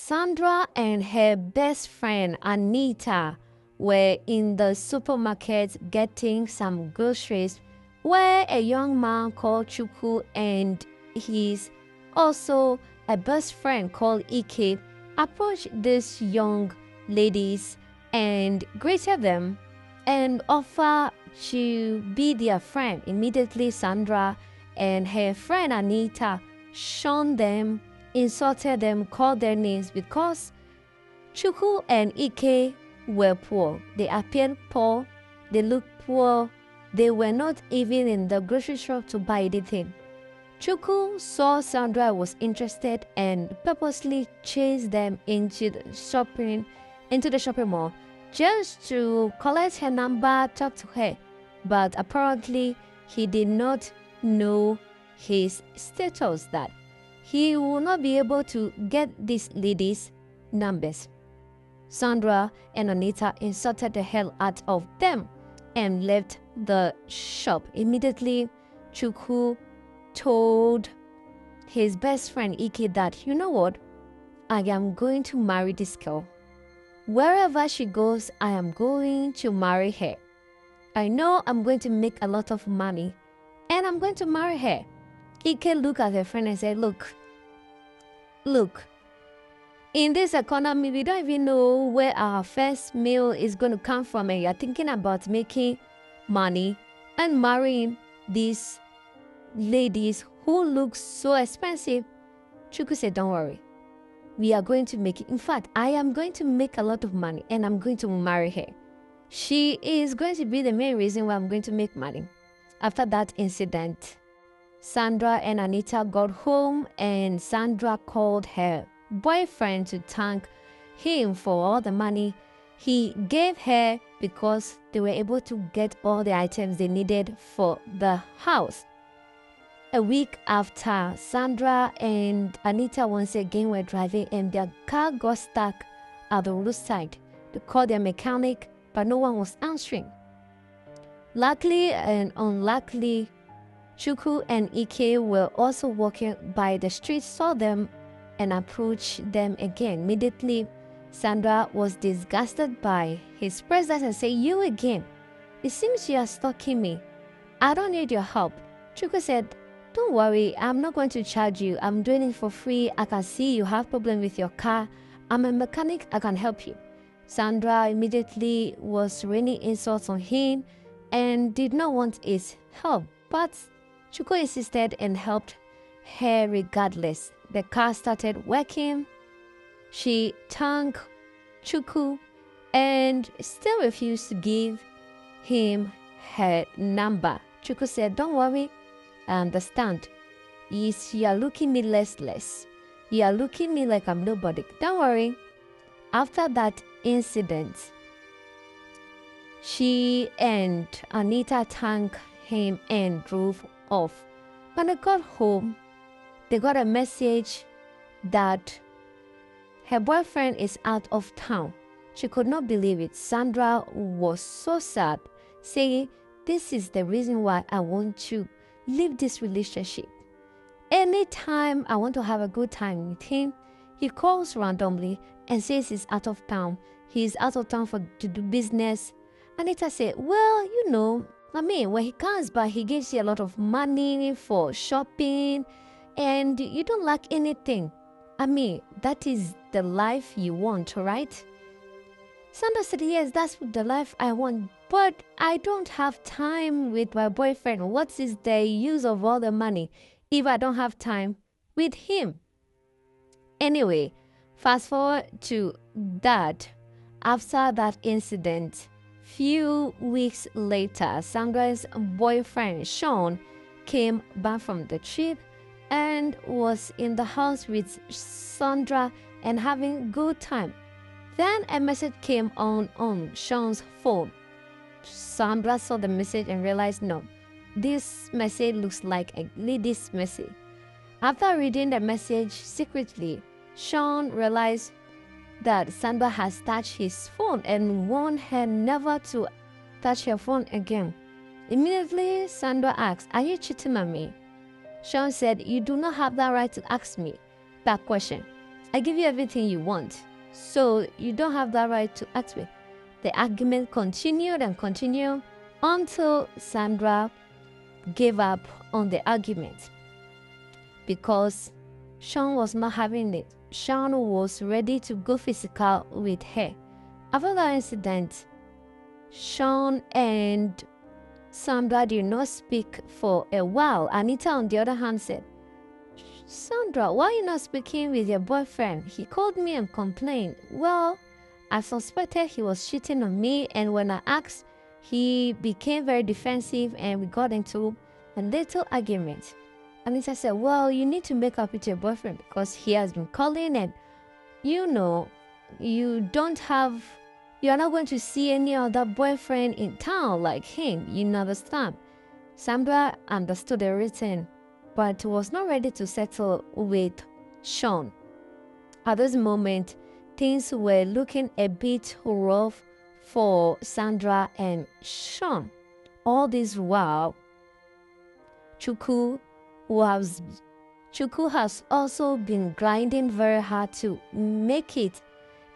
Sandra and her best friend Anita were in the supermarket getting some groceries where a young man called Chuku and his also a best friend called Ike approached these young ladies and greeted them and offered to be their friend. Immediately, Sandra and her friend Anita shunned them, insulted them, called their names because Chuku and Ike were poor. They appeared poor, they looked poor, they were not even in the grocery shop to buy anything. Chuku saw Sandra was interested and purposely chased them into the shopping mall just to collect her number, talk to her. But apparently, he did not know his status, that he will not be able to get these ladies' numbers. Sandra and Anita insulted the hell out of them and left the shop. Immediately, Chuku told his best friend Ike that, you know what, I am going to marry this girl. Wherever she goes, I am going to marry her. I know I'm going to make a lot of money and I'm going to marry her. Ike looked at her friend and said, look, in this economy, we don't even know where our first meal is going to come from, and you're thinking about making money and marrying these ladies who look so expensive. Chuku said, don't worry. We are going to make it. In fact, I am going to make a lot of money and I'm going to marry her. She is going to be the main reason why I'm going to make money. After that incident, Sandra and Anita got home and Sandra called her boyfriend to thank him for all the money he gave her because they were able to get all the items they needed for the house. A week after, Sandra and Anita once again were driving and their car got stuck at the roadside. They called their mechanic, but no one was answering. Luckily and unluckily, Chuku and Ike were also walking by the street, saw them and approached them again. Immediately, Sandra was disgusted by his presence and said, you again? It seems you are stalking me. I don't need your help. Chuku said, don't worry, I'm not going to charge you. I'm doing it for free. I can see you have problem with your car. I'm a mechanic. I can help you. Sandra immediately was raining insults on him and did not want his help. But Chuku insisted and helped her regardless. The car started working. She thanked Chuku and still refused to give him her number. Chuku said, don't worry. I understand. You are looking me less. You are looking me like I'm nobody. Don't worry. After that incident, she and Anita thanked him and drove off. When they got home, they got a message that her boyfriend is out of town. She could not believe it. Sandra was so sad, saying, this is the reason why I want to leave this relationship. Anytime I want to have a good time with him, he calls randomly and says he's out of town. He's out of town to do business. Anita said, well, you know, when he comes back, he gives you a lot of money for shopping and you don't lack anything. That is the life you want, right? Sandra said, yes, that's the life I want, but I don't have time with my boyfriend. What is the use of all the money if I don't have time with him? Anyway, fast forward to that. After that incident, few weeks later, Sandra's boyfriend, Sean, came back from the trip and was in the house with Sandra and having good time. Then a message came on Sean's phone. Sandra saw the message and realized, no, this message looks like a lady's message. After reading the message secretly, Sean realized that Sandra has touched his phone and warned her never to touch her phone again. Immediately, Sandra asked, are you cheating on me? Sean said, you do not have that right to ask me that question. I give you everything you want, so you don't have that right to ask me. The argument continued and continued until Sandra gave up on the argument because Sean was not having it. Sean was ready to go physical with her. After that incident, Sean and Sandra did not speak for a while. Anita, on the other hand, said, Sandra, why are you not speaking with your boyfriend? He called me and complained. Well, I suspected he was cheating on me, and when I asked, he became very defensive and we got into a little argument. Anita said, well, you need to make up with your boyfriend because he has been calling and you are not going to see any other boyfriend in town like him. You understand? Sandra understood everything, but was not ready to settle with Sean. At this moment, things were looking a bit rough for Sandra and Sean. All this while, Chukwu has also been grinding very hard to make it.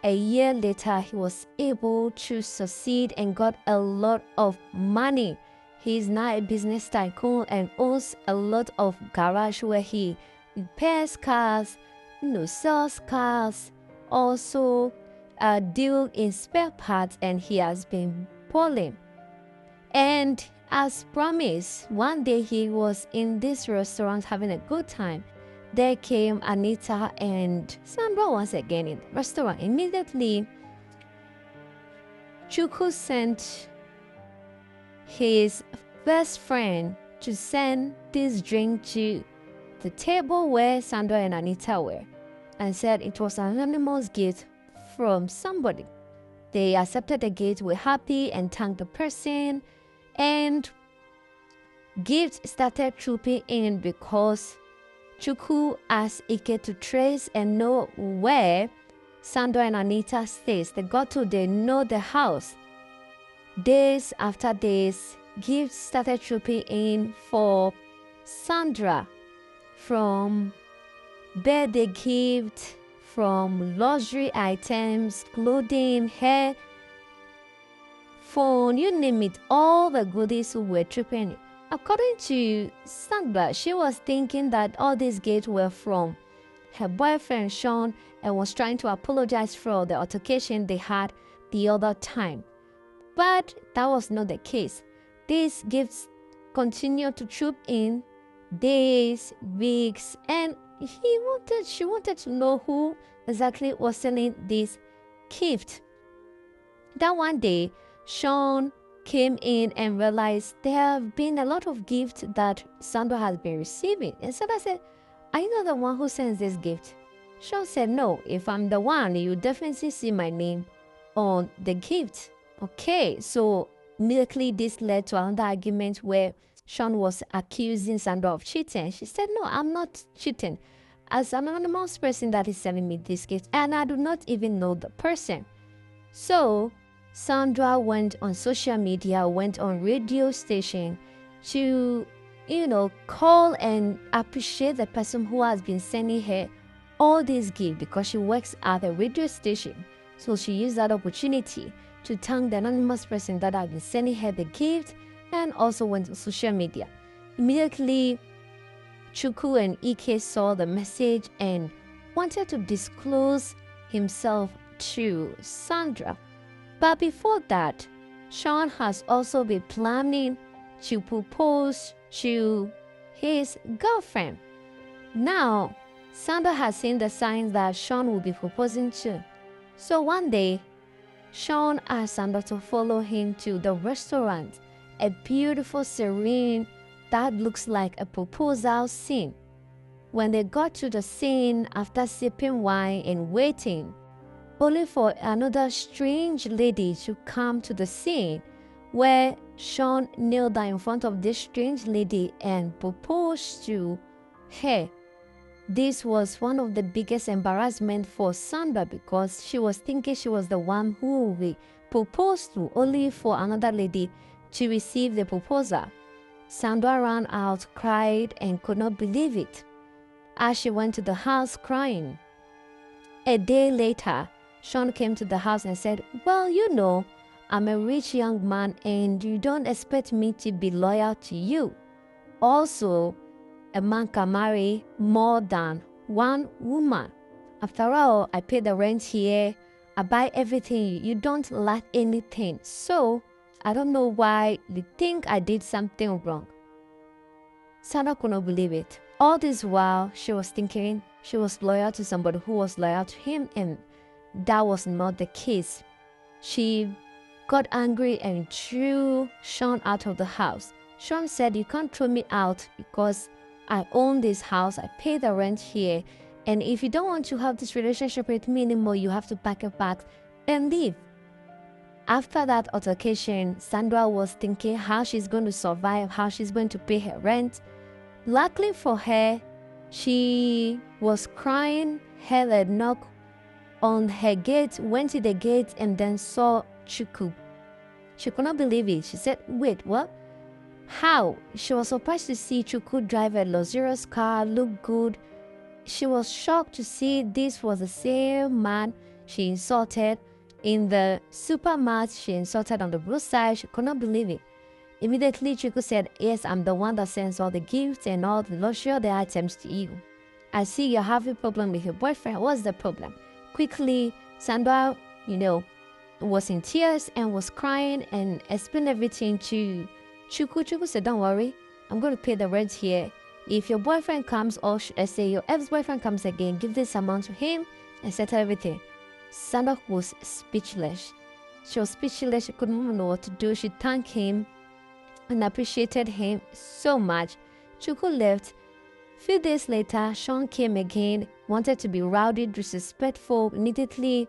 A year later, he was able to succeed and got a lot of money. He is now a business tycoon and owns a lot of garage where he repairs cars, sells cars, also deal in spare parts, and he has been balling. And as promised, one day he was in this restaurant having a good time. There came Anita and Sandra once again in the restaurant. Immediately, Chukwu sent his best friend to send this drink to the table where Sandra and Anita were and said it was an anonymous gift from somebody. They accepted the gift, were happy and thanked the person, and gifts started trooping in because Chukwu asked Ike to trace and know where Sandra and Anita stays. They know the house. Days after days, gifts started trooping in for Sandra, from birthday gift, from luxury items, clothing, hair, phone, you name it, all the goodies were trooping in. According to Sandra, she was thinking that all these gifts were from her boyfriend Sean and was trying to apologize for the altercation they had the other time. But that was not the case. These gifts continued to troop in days, weeks, and she wanted to know who exactly was selling this gift. That one day, Sean came in and realized there have been a lot of gifts that Sandra has been receiving. And Sandra said, are you not the one who sends this gift? Sean said, no, if I'm the one, you definitely see my name on the gift. Okay, so immediately this led to another argument where Sean was accusing Sandra of cheating. She said, no, I'm not cheating. As an anonymous person that is selling me this gift, and I do not even know the person. So Sandra went on social media, went on radio station to, call and appreciate the person who has been sending her all these gifts because she works at a radio station. So she used that opportunity to thank the anonymous person that had been sending her the gift and also went on social media. Immediately, Chukwu and Ike saw the message and wanted to disclose himself to Sandra. But before that, Sean has also been planning to propose to his girlfriend. Now, Sandra has seen the signs that Sean will be proposing to. So one day, Sean asked Sandra to follow him to the restaurant, a beautiful serene that looks like a proposal scene. When they got to the scene, after sipping wine and waiting, only for another strange lady to come to the scene, where Sean knelt down in front of this strange lady and proposed to her. This was one of the biggest embarrassment for Sandra because she was thinking she was the one who will be proposed to, only for another lady to receive the proposal. Sandra ran out, cried, and could not believe it. As she went to the house crying, A day later, Sean came to the house and said, well, you know, I'm a rich young man and you don't expect me to be loyal to you. Also, a man can marry more than one woman. After all, I pay the rent here, I buy everything, you don't lack anything. So, I don't know why you think I did something wrong. Sandra could not believe it. All this while, she was thinking she was loyal to somebody who was loyal to him, and that was not the case. She got angry and threw Sean out of the house. Sean said, you can't throw me out because I own this house, I pay the rent here, and if you don't want to have this relationship with me anymore, you have to pack your bags and leave. After that altercation, Sandra was thinking how she's going to survive, how she's going to pay her rent. Luckily for her, she was crying, heard a knock on her gate, went to the gate and then saw Chukwu. She could not believe it. She said, wait, what? How? She was surprised to see Chukwu drive a luxurious car, look good. She was shocked to see this was the same man she insulted in the supermarket, she insulted on the roadside. She could not believe it. Immediately, Chukwu said, yes, I'm the one that sends all the gifts and all the luxury, the items to you. I see you're having a problem with your boyfriend. What's the problem? Quickly, Sandra, was in tears and was crying and explained everything to Chukwu. Chukwu said, don't worry, I'm going to pay the rent here. If your boyfriend comes, or let's say your ex-boyfriend comes again, give this amount to him and settle everything. Sandra was speechless. She was speechless. She couldn't know what to do. She thanked him and appreciated him so much. Chukwu left. Few days later, Sean came again, wanted to be rowdy, disrespectful. Immediately,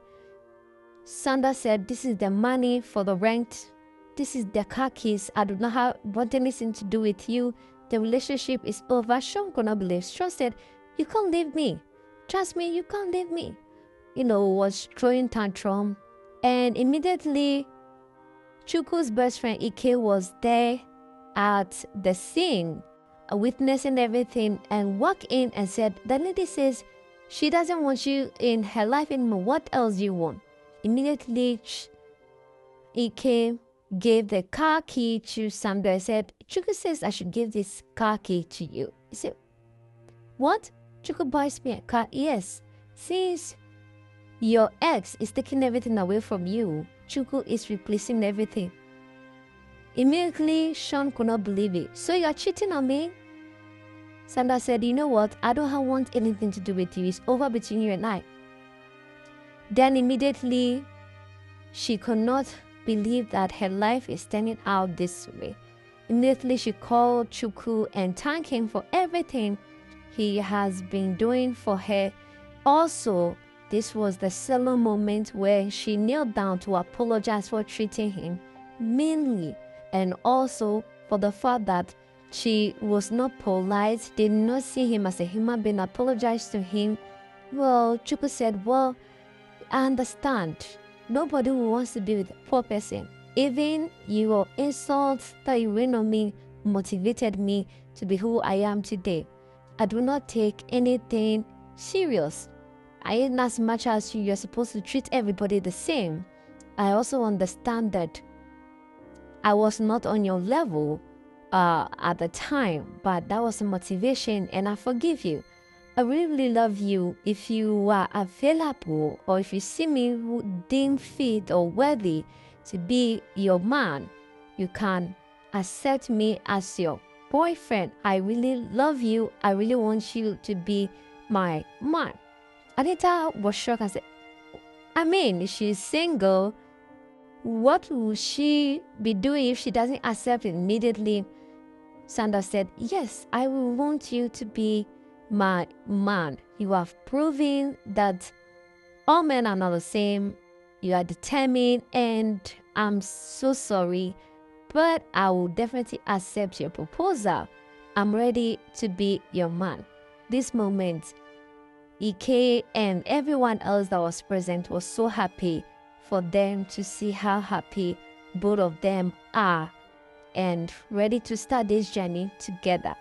Sandra said, this is the money for the rent. This is the car keys. I do not want anything to do with you. The relationship is over. Sean could not believe. Sean said, you can't leave me. Trust me, you can't leave me. Was throwing tantrum. And immediately, Chukwu's best friend Ike was there at the scene, witnessing everything, and walked in and said, the lady says she doesn't want you in her life anymore. What else do you want? Immediately, Ike gave the car key to Sandra and said, Chukwu says I should give this car key to you. He said, what? Chukwu buys me a car? Yes. Since your ex is taking everything away from you, Chukwu is replacing everything. Immediately, Sean could not believe it. So you are cheating on me? Sandra said, you know what? I don't want anything to do with you. It's over between you and I. Then immediately, she could not believe that her life is turning out this way. Immediately, she called Chukwu and thanked him for everything he has been doing for her. Also, this was the solemn moment where she knelt down to apologize for treating him meanly, and also for the fact that she was not polite, did not see him as a human being, apologized to him. Well, Chukwu said, well, I understand. Nobody who wants to be with a poor person. Even your insults that you rained on me motivated me to be who I am today. I do not take anything serious. In as much as you're supposed to treat everybody the same, I also understand that I was not on your level at the time, but that was a motivation, and I forgive you. I really love you. If you are available, or if you see me who deem fit or worthy to be your man, you can accept me as your boyfriend. I really love you. I really want you to be my man. Anita was shocked and said, she's single. What will she be doing if she doesn't accept it immediately? Sandra said, yes, I will want you to be my man. You have proven that all men are not the same. You are determined, and I'm so sorry, but I will definitely accept your proposal. I'm ready to be your man. This moment, Ike and everyone else that was present was so happy for them to see how happy both of them are and ready to start this journey together.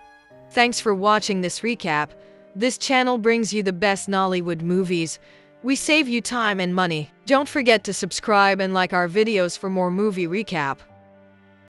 Thanks for watching this recap. This channel brings you the best Nollywood movies. We save you time and money. Don't forget to subscribe and like our videos for more movie recap.